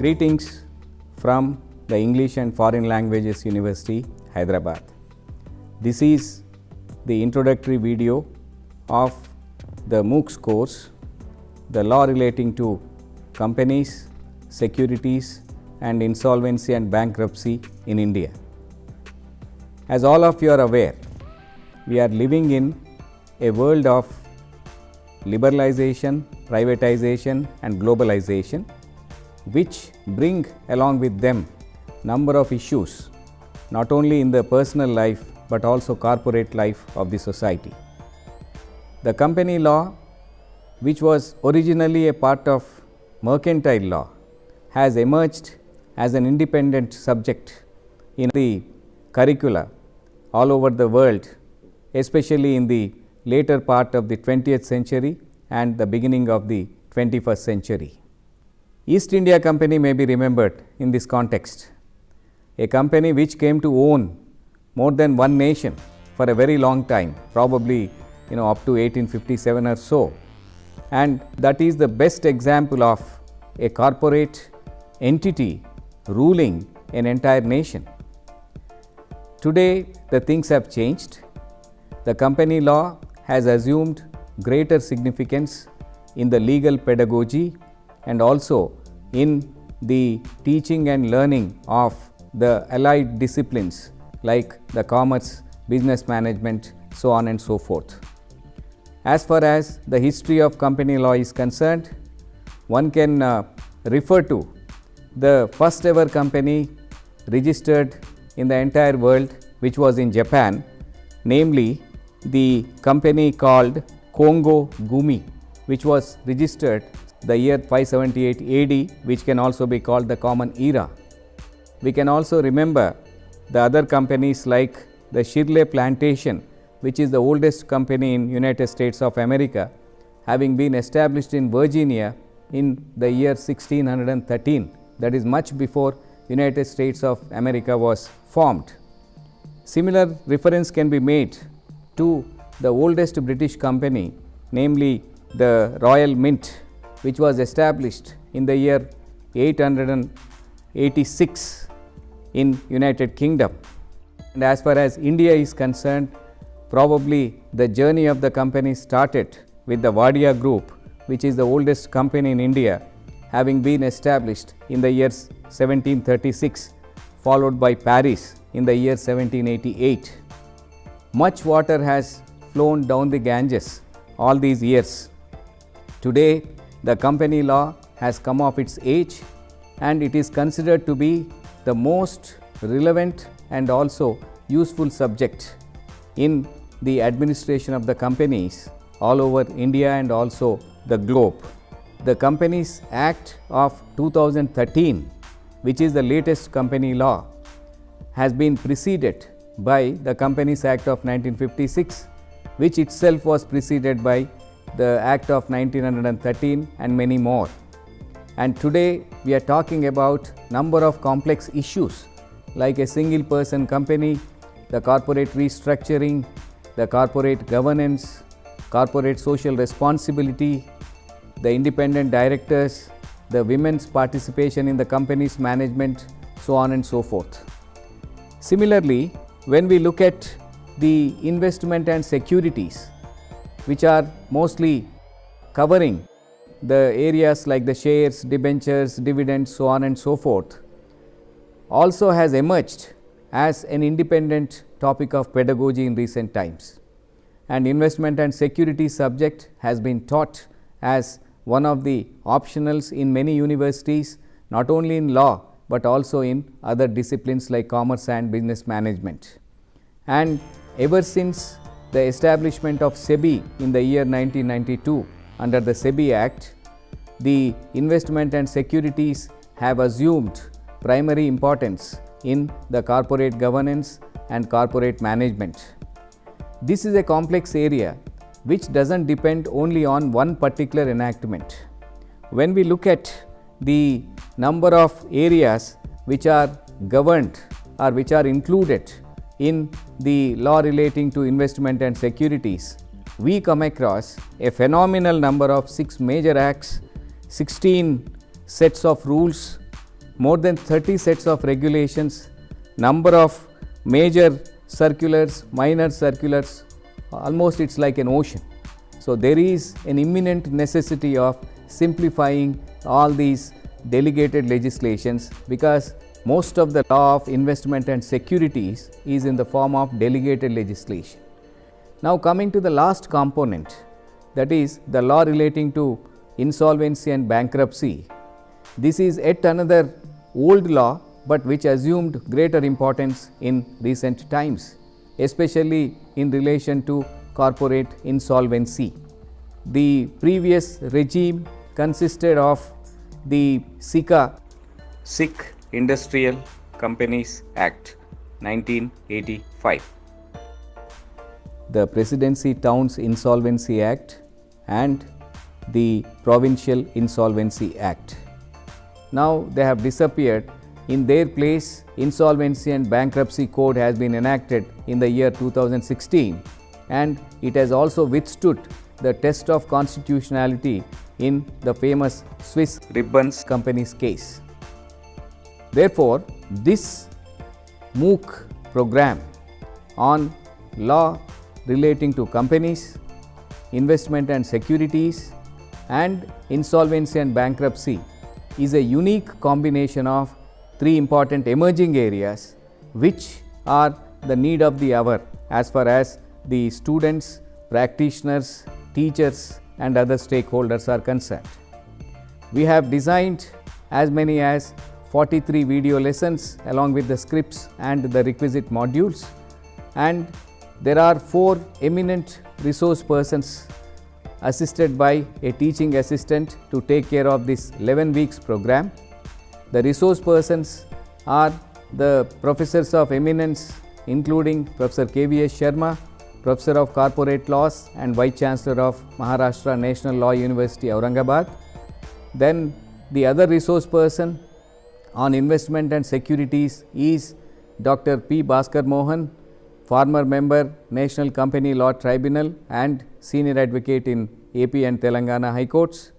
Greetings from the English and Foreign Languages University, Hyderabad. This is the introductory video of the MOOCs course, the law relating to companies, securities and insolvency and bankruptcy in India. As all of you are aware, we are living in a world of liberalization, privatization and globalization, which bring along with them number of issues, not only in the personal life but also corporate life of the society. The company law, which was originally a part of mercantile law, has emerged as an independent subject in the curricula all over the world, especially in the later part of the 20th century and the beginning of the 21st century. East India Company may be remembered in this context, a company which came to own more than one nation for a very long time, probably up to 1857 or so, and that is the best example of a corporate entity ruling an entire nation. Today the things have changed. The company law has assumed greater significance in the legal pedagogy and also in the teaching and learning of the allied disciplines like the commerce, business management, so on and so forth. As far as the history of company law is concerned, one can refer to the first ever company registered in the entire world, which was in Japan, namely the company called Kongo Gumi, which was registered the year 578 AD, which can also be called the Common Era. We can also remember the other companies like the Shirley Plantation, which is the oldest company in United States of America, having been established in Virginia in the year 1613, that is much before United States of America was formed. Similar reference can be made to the oldest British company, namely the Royal Mint, which was established in the year 886 in United Kingdom. And as far as India is concerned, probably the journey of the company started with the Wadia Group, which is the oldest company in India, having been established in the year 1736, followed by Paris in the year 1788. Much water has flown down the Ganges all these years. Today, the company law has come of its age and it is considered to be the most relevant and also useful subject in the administration of the companies all over India and also the globe. The Companies Act of 2013, which is the latest company law, has been preceded by the Companies Act of 1956, which itself was preceded by the Act of 1913 and many more. And today we are talking about number of complex issues like a single person company, the corporate restructuring, the corporate governance, corporate social responsibility, the independent directors, the women's participation in the company's management, so on and so forth. Similarly, when we look at the investment and securities, which are mostly covering the areas like the shares, debentures, dividends, so on and so forth, also has emerged as an independent topic of pedagogy in recent times. And investment and security subject has been taught as one of the optionals in many universities, not only in law but also in other disciplines like commerce and business management. And ever since the establishment of SEBI in the year 1992 under the SEBI Act, the investment and securities have assumed primary importance in the corporate governance and corporate management. This is a complex area which doesn't depend only on one particular enactment. When we look at the number of areas which are governed or which are included in the law relating to investment and securities, we come across a phenomenal number of 6 major acts, 16 sets of rules more than 30 sets of regulations, number of major circulars, minor circulars, almost it's like an ocean. So there is an imminent necessity of simplifying all these delegated legislations, because most of the law of investment and securities is in the form of delegated legislation. Now coming to the last component, that is the law relating to insolvency and bankruptcy. This is yet another old law, but which assumed greater importance in recent times, especially in relation to corporate insolvency. The previous regime consisted of the Sikh Industrial Companies Act 1985, the Presidency Towns Insolvency Act, and the Provincial Insolvency Act. Now they have disappeared. In their place, Insolvency and Bankruptcy Code has been enacted in the year 2016, and it has also withstood the test of constitutionality in the famous Swiss Ribbons Companies case. Therefore, this MOOC program on law relating to companies, investment and securities, and insolvency and bankruptcy is a unique combination of three important emerging areas which are the need of the hour as far as the students, practitioners, teachers and other stakeholders are concerned. We have designed as many as 43 video lessons along with the scripts and the requisite modules, and there are 4 eminent resource persons assisted by a teaching assistant to take care of this 11 weeks program. The resource persons are the professors of eminence, including Professor KVS Sharma, Professor of Corporate Laws and Vice Chancellor of Maharashtra National Law University, Aurangabad. Then the other resource person on investment and securities is Dr. P. Bhaskar Mohan, former member National Company Law Tribunal and senior advocate in AP and Telangana High Courts.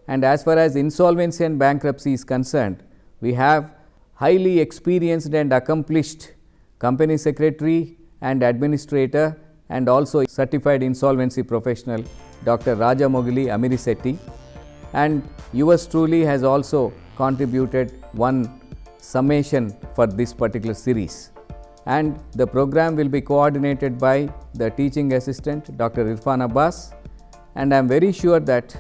And as far as insolvency and bankruptcy is concerned, we have highly experienced and accomplished company secretary and administrator and also certified insolvency professional Dr. Rajamogili Amirisetti, and yours truly has also contributed one summation for this particular series. And the program will be coordinated by the teaching assistant Dr. Irfan Abbas, and I am very sure that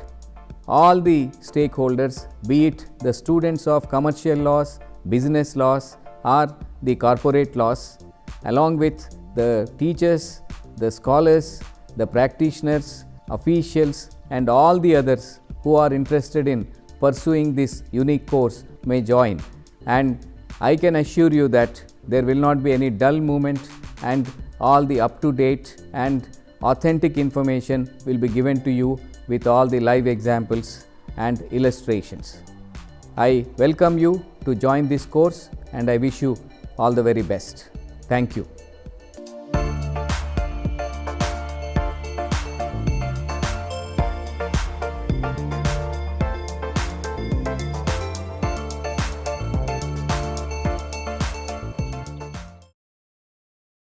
all the stakeholders, be it the students of commercial laws, business laws or the corporate laws, along with the teachers, the scholars, the practitioners, officials and all the others who are interested in pursuing this unique course may join. And I can assure you that there will not be any dull moment, and all the up-to-date and authentic information will be given to you with all the live examples and illustrations. I welcome you to join this course and I wish you all the very best. Thank you.